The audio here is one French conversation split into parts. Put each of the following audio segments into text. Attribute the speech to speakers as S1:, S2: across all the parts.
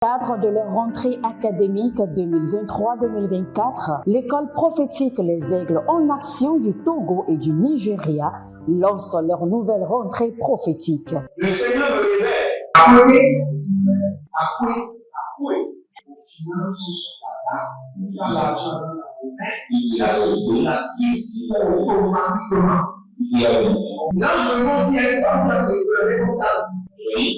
S1: Cadre de leur rentrée académique 2023-2024, l'école prophétique Les Aigles en Action du Togo et du Nigeria lance leur nouvelle rentrée prophétique.
S2: Le Seigneur me révèle. Appelez. Finance dans l'argent dans la automatiquement. Là, je monte bien comme ça, le responsable. Et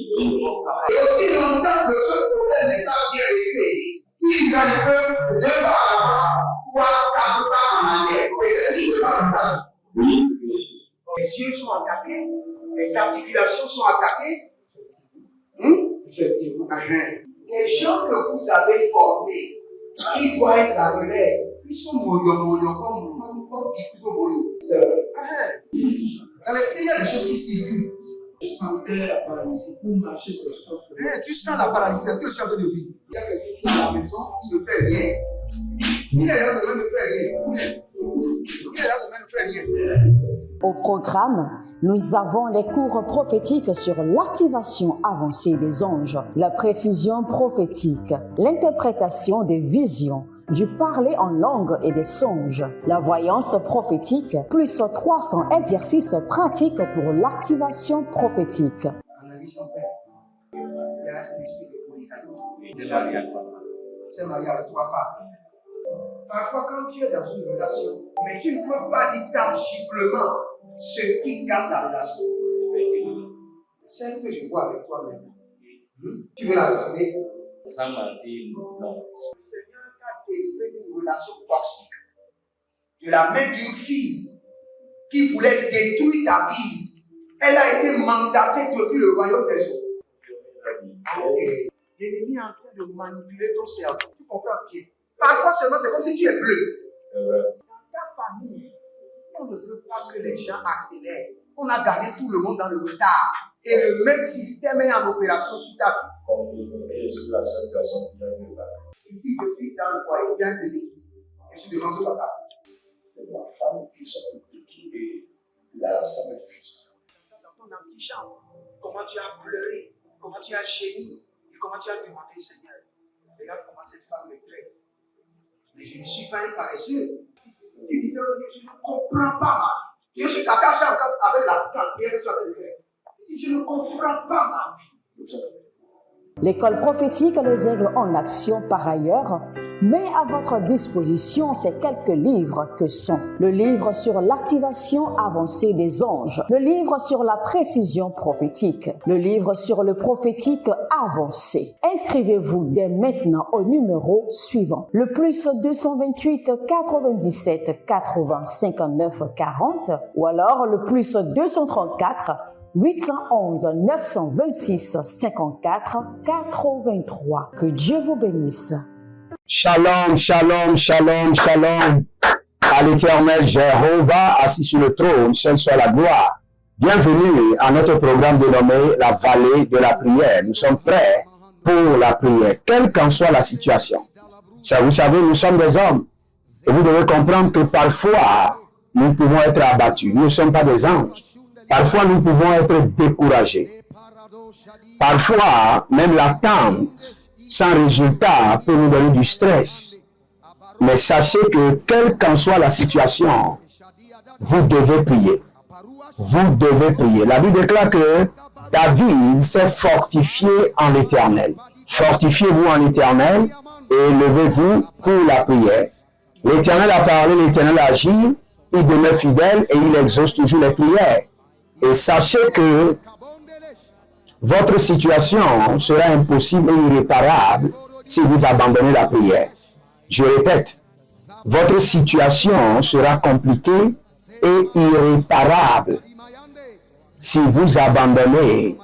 S2: aussi longtemps que ce problème n'est pas bien réglé, ils arrivent de par là-bas, 3, 4 pas en arrière. Et c'est pas ça. Les yeux sont attaqués, les articulations sont attaquées. Effectivement. Les gens que vous avez formés, qui doivent être la relève, ils sont moyo comme plutôt moyo. C'est vrai. Dans les pays, il y a des choses qui circulent. Je sentais la paralysie pour marcher sur ce corps. Tu sens la paralysie, c'est ce que je suis en train de dire. Il y a quelqu'un qui est à la maison, qui ne fait rien. Il y a des gens qui ne fait rien.
S1: Au programme, nous avons les cours prophétiques sur l'activation avancée des anges, la précision prophétique, l'interprétation des visions, du parler en langue et des songes, la voyance prophétique, plus 300 exercices pratiques pour l'activation prophétique.
S2: Analyse son père. Il y a un esprit de polygamie. C'est marié à trois femmes. C'est marié à trois femmes. Parfois, quand tu es dans une relation, mais tu ne peux pas dire tangiblement ce qui garde la relation. Celle que je vois avec toi maintenant. Tu veux la regarder?
S3: Sans mentir, non.
S2: Délivré d'une relation toxique de la main d'une fille qui voulait détruire ta vie. Elle a été mandatée depuis le royaume des eaux. L'ennemi est en train de manipuler ton cerveau. Tu comprends bien? Parfois seulement, c'est comme si tu es bleu.
S3: C'est vrai.
S2: Dans ta famille, on ne veut pas que les gens accélèrent. On a gardé tout le monde dans le retard. Et le même système est en opération sur ta vie.
S3: Comme je suis la seule personne qui a vu ça.
S2: Une fille de fille dans le foyer, il y a des équipes. Je suis devant ce papa.
S3: C'est ma femme qui s'occupe de tout et là, ça me frustre.
S2: Dans ton antichambre, comment tu as pleuré, comment tu as gémi et comment tu as demandé au Seigneur. Regarde comment cette femme me traite. Mais je ne suis pas un paresseux. Tu disais, je ne comprends pas ma vie. Je suis attaché encore avec la prière que tu as fait de faire. Je ne comprends pas ma vie.
S1: L'école prophétique Les Aigles en Action, par ailleurs, met à votre disposition ces quelques livres que sont le livre sur l'activation avancée des anges, le livre sur la précision prophétique, le livre sur le prophétique avancé. Inscrivez-vous dès maintenant au numéro suivant, le plus 228 97 80 59 40 ou alors le plus 234 811 926 54 83. Que Dieu vous bénisse.
S4: Shalom, shalom, shalom, shalom. À l'Éternel Jéhovah, assis sur le trône, seul soit la gloire. Bienvenue à notre programme dénommé la vallée de la prière. Nous sommes prêts pour la prière, quelle qu'en soit la situation. Ça, vous savez, nous sommes des hommes. Et vous devez comprendre que parfois, nous pouvons être abattus. Nous ne sommes pas des anges. Parfois, nous pouvons être découragés. Parfois, même l'attente sans résultat peut nous donner du stress. Mais sachez que, quelle qu'en soit la situation, vous devez prier. Vous devez prier. La Bible déclare que David s'est fortifié en l'Éternel. Fortifiez-vous en l'Éternel et levez-vous pour la prière. L'Éternel a parlé, l'Éternel a agi, il demeure fidèle et il exauce toujours les prières. Et sachez que votre situation sera impossible et irréparable si vous abandonnez la prière. Je répète, votre situation sera compliquée et irréparable si vous abandonnez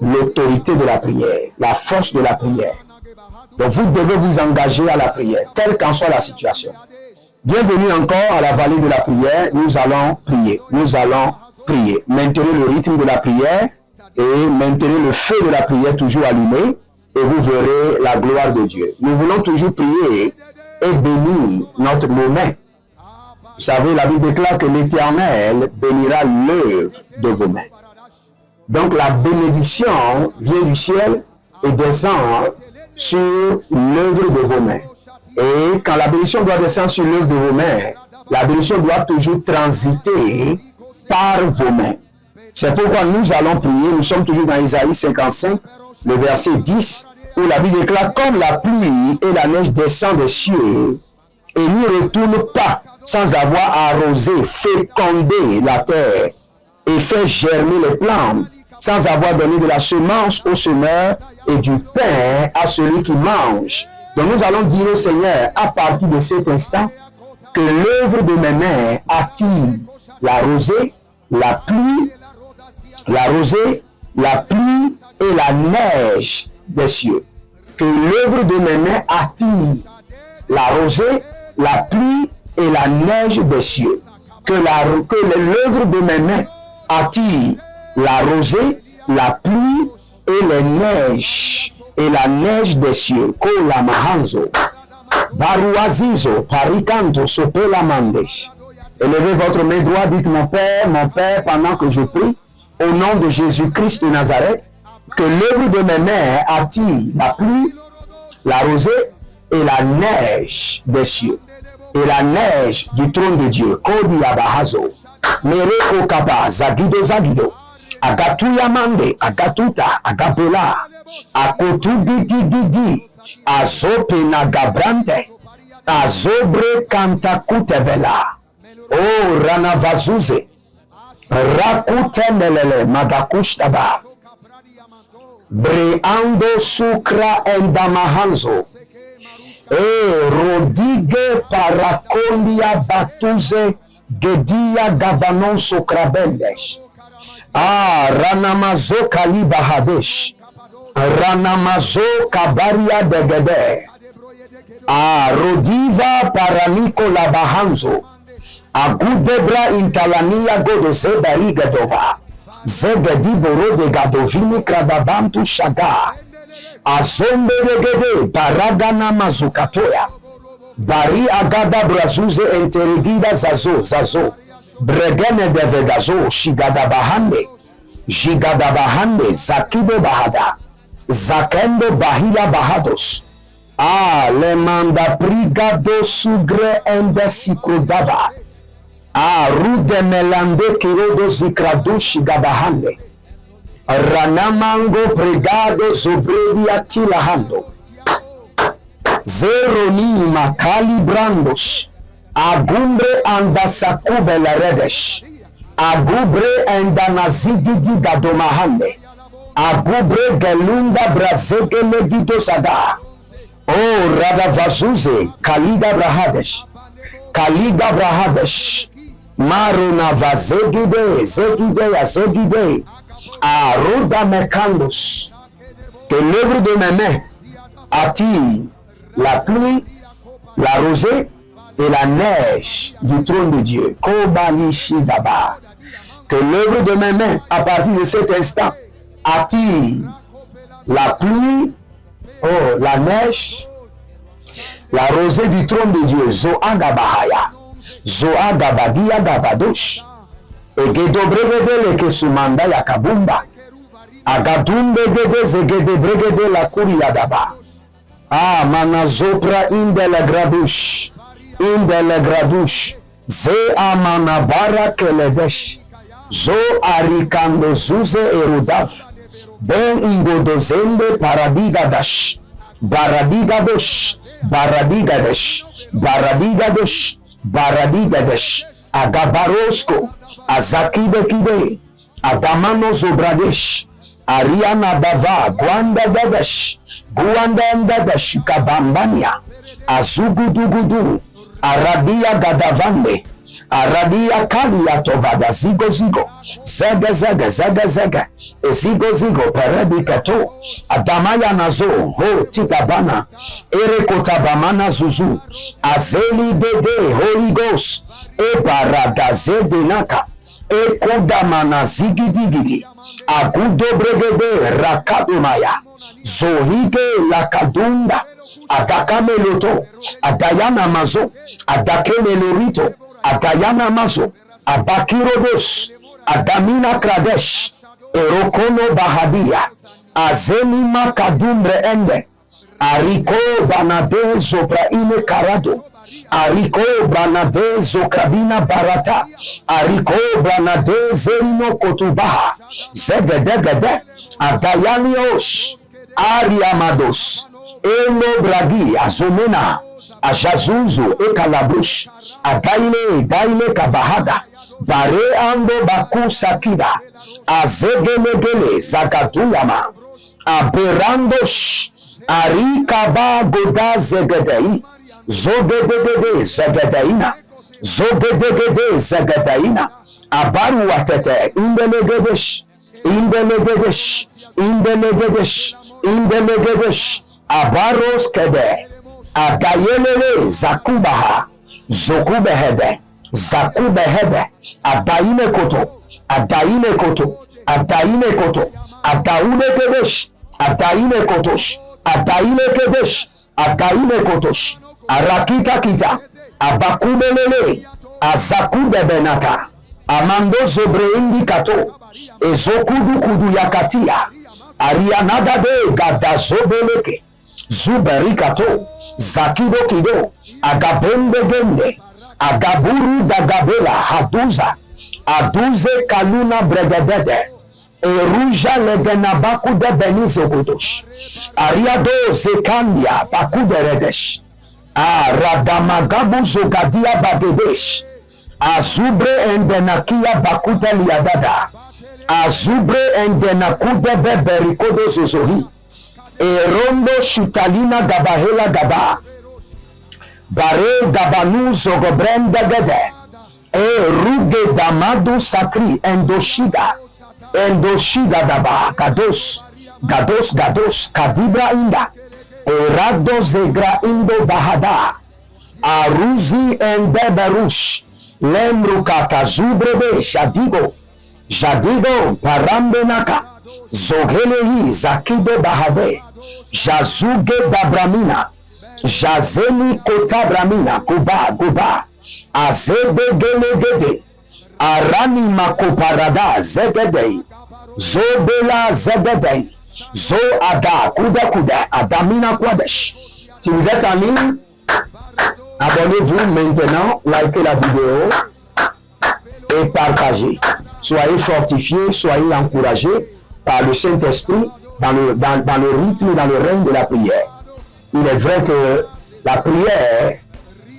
S4: l'autorité de la prière, la force de la prière. Donc vous devez vous engager à la prière, quelle qu'en soit la situation. Bienvenue encore à la vallée de la prière. Nous allons prier. Nous allons prier. Maintenez le rythme de la prière et maintenez le feu de la prière toujours allumé et vous verrez la gloire de Dieu. Nous voulons toujours prier et bénir notre moment. Vous savez, la Bible déclare que l'Éternel bénira l'œuvre de vos mains. Donc la bénédiction vient du ciel et descend sur l'œuvre de vos mains. Et quand la bénédiction doit descendre sur l'œuvre de vos mains, la bénédiction doit toujours transiter par vos mains. C'est pourquoi nous allons prier. Nous sommes toujours dans Isaïe 55, le verset 10, où la Bible déclare: comme la pluie et la neige descendent des cieux et n'y retournent pas sans avoir arrosé, fécondé la terre et fait germer les plantes, sans avoir donné de la semence au semeur et du pain à celui qui mange. Donc nous allons dire au Seigneur, à partir de cet instant, que l'œuvre de mes mains attire la rosée, la pluie, et la neige des cieux. Que l'œuvre de mes mains attire la rosée, la pluie et la neige des cieux. Que l'œuvre de mes mains attire la rosée, la pluie et les neiges et la neige des cieux. Kola mahanzo, baruazizo, parikanto, sopela mandesh. Élevez votre main droite, dites: mon Père, pendant que je prie, au nom de Jésus-Christ de Nazareth, que l'œuvre de mes mains attire la pluie, la rosée et la neige des cieux. Et la neige du trône de Dieu. Kodi abahazo, mereko kaba, zagido zagido, agatuya mande, agatuta, agabela, akotu gidi, azope na gabrante, azobre kantakutebela, oh ranavazuze, rakute melele, magakushtaba, breando sukra endamahanzo, rodige parakondia batuze gedia gavanon sokrabendesh. Ranamazo kaliba hadesh. Ranamazo kabaria degede. Rodiva paraniko labahanzo. Agudebra intalania godose barigadova. Zegedi boro de gadovini kradabantu shaga. Azombe regede baragana mazukatoya. Bari agada brazuze enteregida zazo. Bregene de vegazo shigadabahande. Jigadabahande zakido bahada. Zakendo bahila bahados. Le manda prigado sugre ende sikrodava. Rude melande kirodo zikrado shigadahande. Ranamango pregado zobredi atilahando. Zeroni makali brandos. Agumbre andasakube la redesh. Agubre andanazigidi gadomahande. Agubre gelunda brazegele gidosada. Radavazuze kaliga brahadesh. Kaliga brahadesh. Maruna vazegide zegide. Aruda mekandos. Que l'œuvre de mes mains attire la pluie, la rosée et la neige du trône de Dieu. Kobalishidaba. Que l'œuvre de mes mains, à partir de cet instant, attire la pluie, la neige, la rosée du trône de Dieu. Zoagabahaya. Zoagabadia gabadosh. Egedobregede ke sumanda yakabumba. Agadumbe gede zegede bregede la kuriyadaba. Manazopra indele gradush. Ze amanabara keledesh. Zo arikando zuze erudav. Ben ingodozende paradigadash. Baradigadesh. Agabarosko. Azakide. Adamano zobradesh. Ariana Bava, Gwanda Dadash, Kabambania, Azugudugudu, Aradia Gadavande, Aradia Kalia Tovada, Zigo, Zaga, Zigo, Perebikato, Adamaya Nazo, Tikabana, Erekotabamana Zuzu, Azeli Dede, Holy Ghost, Ebaradaze Denaka, Ekodamana Zigidi. Agudo bregede rakadumaya. Zohige lakadunda. Adakameloto. Adayana mazo. Adakemelorito. Adayana mazo. Abakirodos. Adamina kradesh. Erokono bahadia. Azenima kadumbre ende. Ariko banade zobraine karado. Ariko branade zokrabina barata. Ariko branade zenimo kotubaha. Zegedegede. Adayanios. Ariamados. Elo bragi azomena. Ajazuzo ekalabush. Daile kabahada. Bare ando baku sakida. Azegelegele zagaduyama. Aberandosh. Arikaba goda zegedei. Zogedegede zegedeina. Zogedegede zegedeina. Abaru watete. Indelegedesh. Indelegedesh. Indelegedesh. Indelegedesh. Abaros kede. Adayelele zakubaha. Zokubehede. Zakubehede. Adaine koto. Adaine koto. Adaine koto. Adaune kedesh. Adaine kotosh. Adaine kedesh. Adaine kotosh. Arakita kita. Abakubelele. Azakude benata. Amando zobreindi kato. Ezokudu kudu yakatia. Arianada de gadazobeleke. Zuberikato. Zakido kido. Agabende gende. Agaburu dagabela. Haduza. Aduze kaluna bregedede. Eruja legenabaku de benizo godosh. Ariado zekandia baku de redesh. Radamagabu zogadia bagedesh. Azubre endenakia bakute liadada. Azubre endenakude beberikodo zozohi. Erondo shitalina gabahela gaba. Bare gabanu zogobrenda gede. Ruge damadu sakri endoshida. Endoshida daba gados. Gados gados kadibra inda. Erado zegra indo bahada. Aruzi endeberush. Lemrukata zubrebe shadigo. Jadigo parambenaka. Zogelehi zakido bahade. Jazuge dabramina. Jazeni kotabramina. Guba. Azede gelegede. Arani makoparada zegedei. Zobela zegedei. Zo ada kuda adamina kwadesh. Si vous êtes en ligne, abonnez-vous maintenant, likez la vidéo et partagez. Soyez fortifiés, soyez encouragés par le Saint-Esprit dans le rythme, dans le règne de la prière. Il est vrai que la prière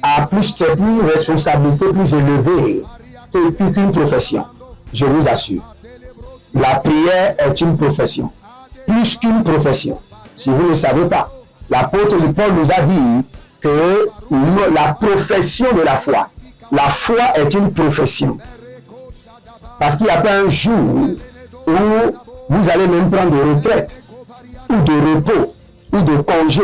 S4: a plus de responsabilités plus élevées qu'une profession. Je vous assure. La prière est une profession. Plus qu'une profession. Si vous ne le savez pas, l'apôtre Paul nous a dit que la profession de la foi est une profession. Parce qu'il n'y a pas un jour où vous allez même prendre de retraite, ou de repos, ou de congé,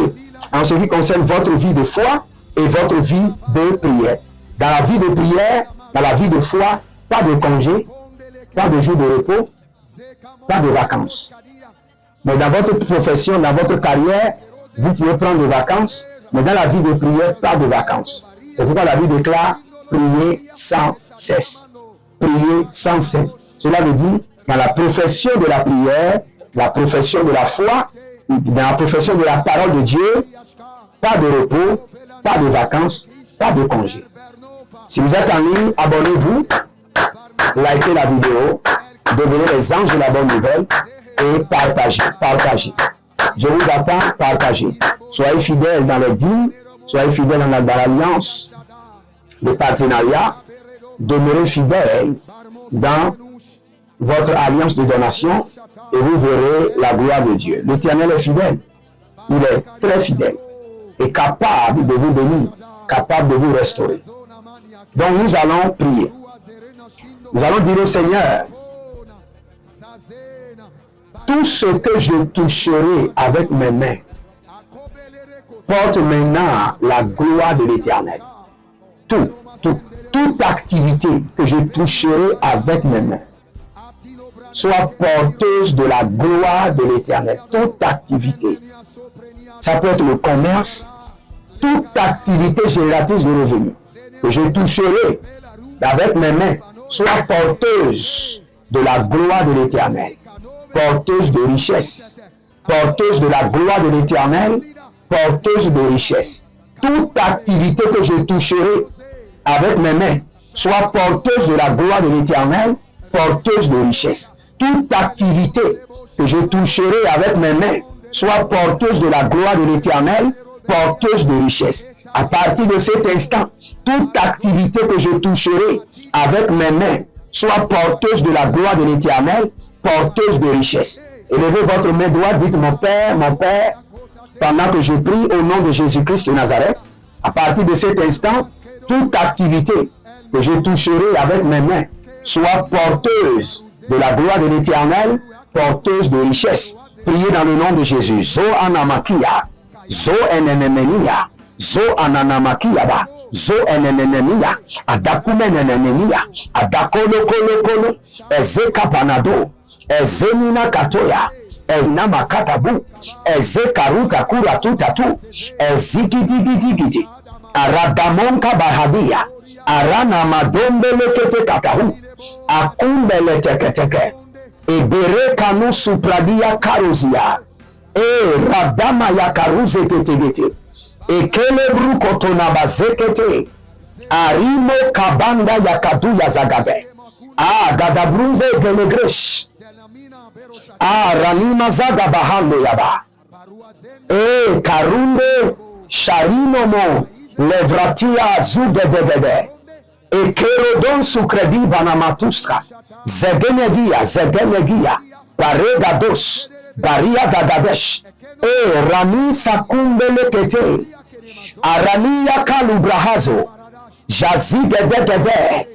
S4: en ce qui concerne votre vie de foi et votre vie de prière. Dans la vie de prière, dans la vie de foi, pas de congé, pas de jour de repos, pas de vacances. Mais dans votre profession, dans votre carrière, vous pouvez prendre des vacances, mais dans la vie de prière, pas de vacances. C'est pourquoi la Bible déclare prier sans cesse. Prier sans cesse. Cela veut dire, dans la profession de la prière, la profession de la foi, dans la profession de la parole de Dieu, pas de repos, pas de vacances, pas de congé. Si vous êtes en ligne, abonnez-vous, likez la vidéo, devenez les anges de la bonne nouvelle et partagez. Je vous attends, partagez. Soyez fidèles dans les dîmes, soyez fidèles dans l'alliance, le partenariat, demeurez fidèles dans votre alliance de donation et vous verrez la gloire de Dieu. L'Éternel est fidèle, il est très fidèle et capable de vous bénir, capable de vous restaurer. Donc nous allons prier. Nous allons dire au Seigneur, tout ce que je toucherai avec mes mains porte maintenant la gloire de l'Éternel. Toute activité que je toucherai avec mes mains soit porteuse de la gloire de l'Éternel. Toute activité. Ça peut être le commerce, toute activité génératrice de revenus que je toucherai avec mes mains soit porteuse de la gloire de l'Éternel, porteuse de richesse, porteuse de la gloire de l'Éternel, porteuse de richesse. Toute activité que je toucherai avec mes mains soit porteuse de la gloire de l'Éternel, porteuse de richesse. Toute activité que je toucherai avec mes mains soit porteuse de la gloire de l'Éternel, porteuse de richesse. À partir de cet instant, toute activité que je toucherai avec mes mains soit porteuse de la gloire de l'Éternel, porteuse de richesse. Élevez votre main droite, dites mon Père, pendant que je prie au nom de Jésus-Christ de Nazareth. À partir de cet instant, toute activité que je toucherai avec mes mains soit porteuse de la gloire de l'Éternel, porteuse de richesse. Priez dans le nom de Jésus. Zo anamakia, zo enenemenia, zo ananamakia ba, zo enenemenia, adakumenenemenia, adakolo kolo kolo, ezeka panado, ezemina katoya, ezinama katabu, ezekaruta kura tutatu, ezigidigidi, aradamonka bahadia, arana madombele kete katahu, akumbele teketeke, ebere kanu supradia karuzia, radama ya karuze ketegete, ekele brukotona bazekete, arimo kabanda ya kadu ya zagade, gadabrunze gelegresh, ranima zaga bahando yaba, karunde sharinomo levratia zugedegede, ekerodon sukredi banamatuska, zegenegia, parega dos, baria dagadesh, rami sakumbele kete, arania kalubrahazo, jazigedegede,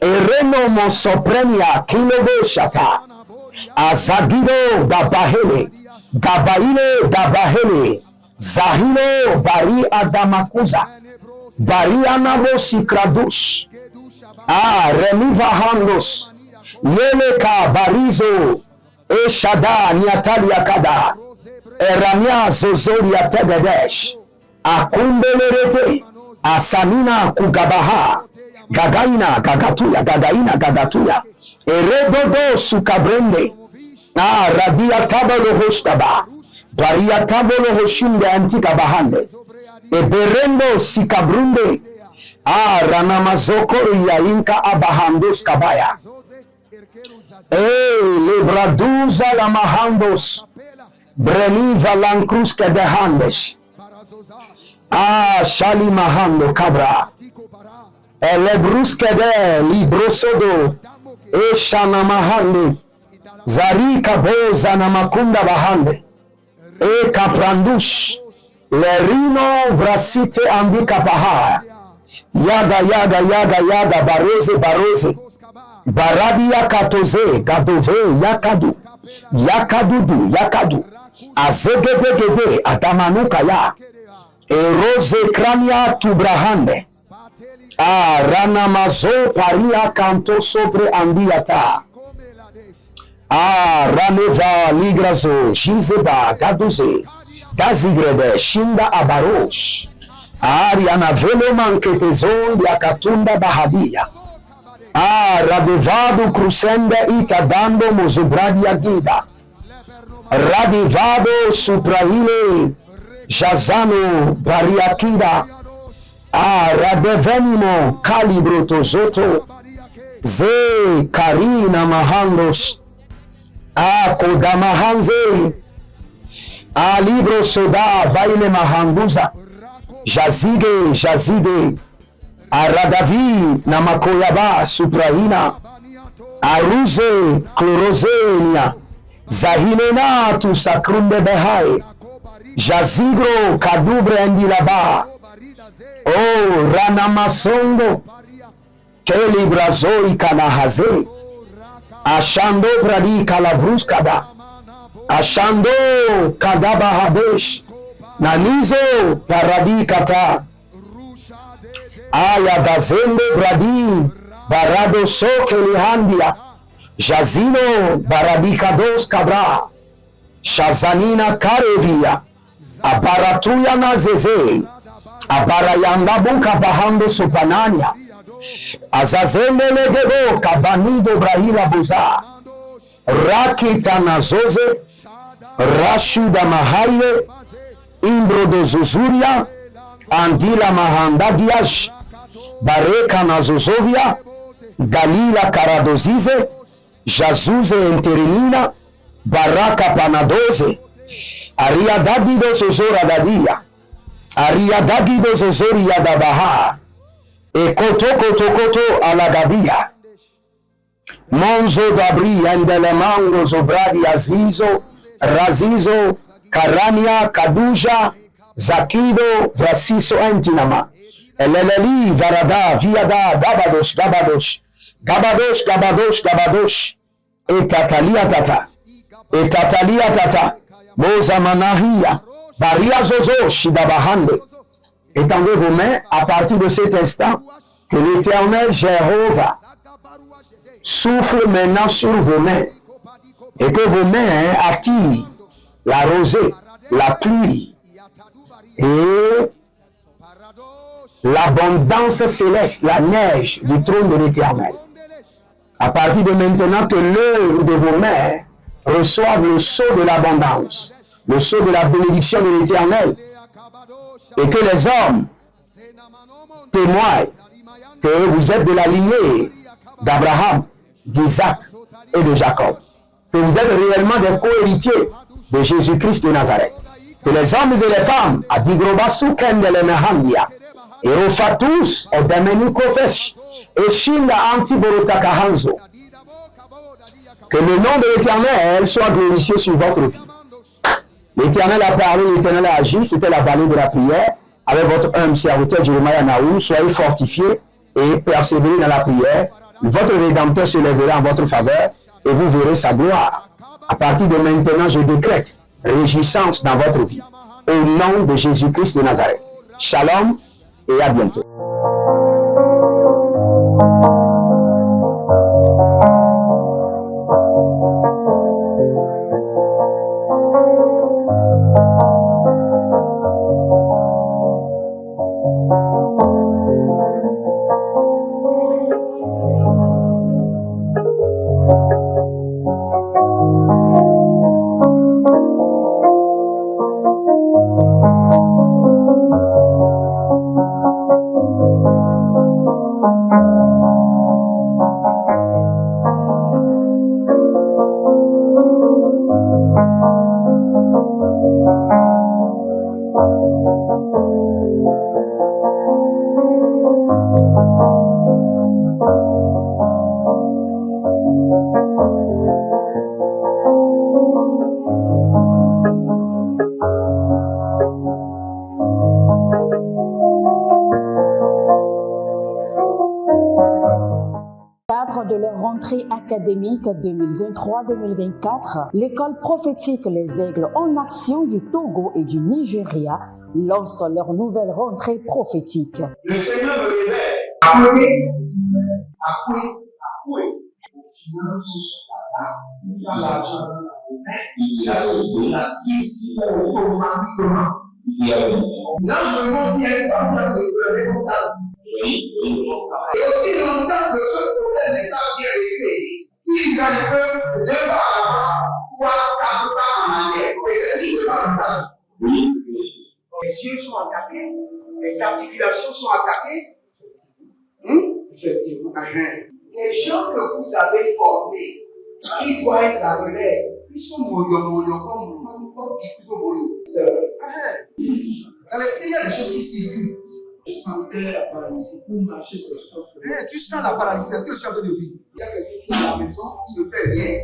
S4: ereno mosoprenia kilobo shata, azagido dabahele, gabaile dabahele, zahilo bari adamakuza, bari anabo sikradush, remiva handos, yeleka barizo, eshada niatalia kada, erania zozoria tegedesh, akumbelerete, asanina kugabaha, gagaina gagatuya, eredodo sukabrende, radia tabolo hostaba, baria tabolo hoshinde antika bahande, eberendo sikabrunde, ranamazoko ya inka abahandos kabaya, lebraduza la mahandos, breniva lankrus kedehandes, shali mahando kabra, elebruskede librosodo, shana mahande, zarika boza na makunda bahande, kaprandush, lerino vrasite andika baha, yaga, baroze, baradia katoze, gadove, yakadu, azegedegede, atamanuka ya, eroze krania tubrahande, ranamazo paria kanto sobre andiata, raneva ligrazo, jizeba, gaduze, gazigrede, shinda abarosh, ariana velo manketezon ya katunda bahadia, radevado crusende itadando mozubradia gida, radivado supraile, jazano bariakida, radevenimo calibro tozoto, ze karina mahandos, kodamahanze, libro soda vaile mahanduza, jazige, aradavi na makoyaba suprahina, aruze clorozenia, zahilena tu sakrumbe behai, jazigro kadubre andilaba, ranamasongo, kelibrazoi kanahaze, ashando bradi kalavruskada, ashando kadaba hadesh, nanizo paradi kata, dazende bradi, barado soke lihandia, jazino baradikados kabra, shazanina karevia, abaratuya na zeze, abarayanda buka bahando supanania, azazende legebo kabanido brahila buza, rakita na zoze, Rashuda Mahaile, Imbrodo Zuzuria, Andila Mahandadiaj, Bareka Nazozovia, Galila Karadozize, Jazuze Enterenina, Baraka Panadoze, Ariadadido Zozora Dadia, Ariadadido Zozoria Dabaha, et Koto Alagadia, Monzo Dabri Andelemango Zobradi Azizo, Razizo, Karania, Kaduja, Zakido, Vrasiso Antinama, Eleleli, Varada, Viada, Gabadosh, et Tatalia Tata, Moza Manahia, Baria Zozo, Shidabahande. Étendez vos mains à partir de cet instant que l'Éternel Jéhovah souffle maintenant sur vos mains et que vos mains attirent la rosée, la pluie et l'abondance céleste, la neige du trône de l'Éternel. À partir de maintenant, que l'œuvre de vos mains reçoive le sceau de l'abondance, le sceau de la bénédiction de l'Éternel, et que les hommes témoignent que vous êtes de la lignée d'Abraham, d'Isaac et de Jacob, que vous êtes réellement des co-héritiers de Jésus-Christ de Nazareth. Que les hommes et les femmes, Adigrobasu Kendelemehandia, et Rofatus, et Demenikofesh, et Shinda Antiborotakahanzo, que le nom de l'Éternel soit glorifié sur votre vie. L'Éternel a parlé, l'Éternel a agi, c'était la vallée de la prière. Avec votre humble serviteur Jeremiah Naoum, soyez fortifiés et persévérez dans la prière. Votre Rédempteur se lèvera en votre faveur et vous verrez sa gloire. À partir de maintenant, je décrète réjouissance dans votre vie. Au nom de Jésus-Christ de Nazareth. Shalom et à bientôt.
S1: De leur rentrée académique 2023-2024, l'école prophétique Les Aigles en Action du Togo et du Nigeria lance leur nouvelle rentrée prophétique.
S2: Le Seigneur me révèle. Appelez. Au final, ce soir-là, il a l'argent dans la main, il a sauvé la vie automatiquement. Là, je me montre bien comme ça, de pleurer comme ça. Et aussi longtemps que ce problème n'est pas bien réglé, il y a le peuple de pas à l'avant, 3, 4 pas en arrière. Et c'est dit, c'est pas ça. Les yeux sont attaqués, les articulations sont attaquées. Effectivement. Les gens que vous avez formés, qui doivent être la relève, ils sont moyo comme plutôt moyo. C'est vrai. Dans les pays, il y a des choses qui circulent. Je sentais la paralysie pour marcher sur ce sport. Tu sens la paralysie, c'est ce que je suis en train de dire. Il y a quelqu'un qui est à la maison, qui ne fait rien.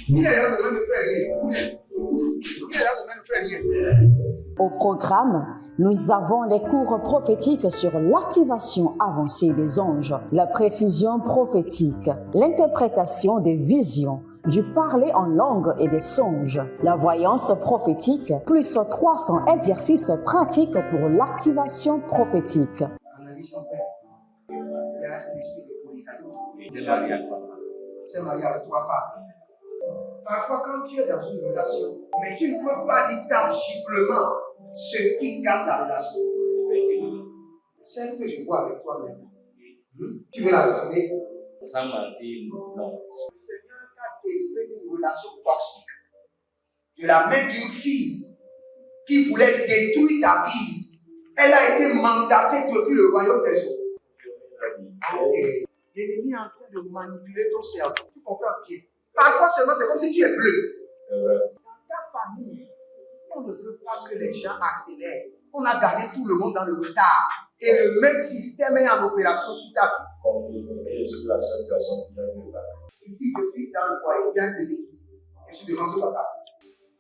S2: Il est là, ça ne fait rien. Il est là, ça ne fait rien.
S1: Au programme, nous avons les cours prophétiques sur l'activation avancée des anges, la précision prophétique, l'interprétation des visions, du parler en langue et des songes, la voyance prophétique, plus 300 exercices pratiques pour l'activation prophétique.
S2: Analyse son père. Il y a un esprit de polygamie. C'est marié à 3 femmes. C'est marié à 3 femmes. Parfois, quand tu es dans une relation, mais tu ne peux pas dire tangiblement ce qui garde la relation. Celle que je vois avec toi maintenant. Tu veux la garder?
S5: Sans mentir, non.
S2: Le Seigneur t'a délivré d'une relation toxique. de la main d'une fille qui voulait détruire ta vie. Elle a été mandatée depuis le royaume des eaux. Et l'ennemi est en train de manipuler ton cerveau. Tu comprends bien? Parfois seulement, c'est comme si tu es bleu.
S3: C'est vrai.
S2: Dans ta famille, on ne veut pas que les gens accélèrent. On a gardé tout le monde dans le retard. Et le même système est en opération sur ta vie.
S3: Comme je suis la seule personne qui a vu là.
S2: Une fille de fille dans le foyer, bien déséquilibrée. Je suis devant ce papa.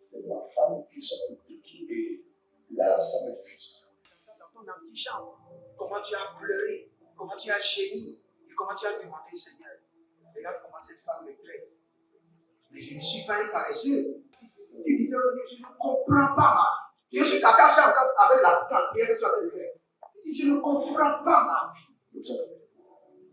S3: C'est ma femme qui s'occupe de tout et là, ça me frustre.
S2: Dans ton antichambre, comment tu as pleuré, comment tu as gémi et comment tu as demandé au Seigneur. Regarde comment cette femme me traite. Mais je ne suis pas un paresseux. Tu disais, je ne comprends pas ma vie. Je suis attaché encore avec la prière que tu as fait. Je ne comprends pas ma vie.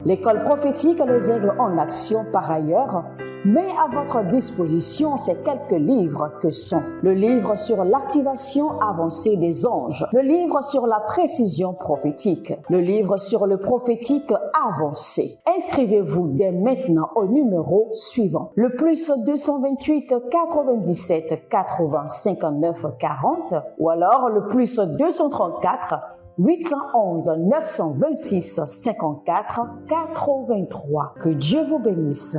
S1: L'école prophétique Les Aigles en Action, par ailleurs, met à votre disposition ces quelques livres que sont le livre sur l'activation avancée des anges, le livre sur la précision prophétique, le livre sur le prophétique avancé. Inscrivez-vous dès maintenant au numéro suivant, le plus 228 97 80 59 40 ou alors le plus 234 811 926 54 83. Que Dieu vous bénisse.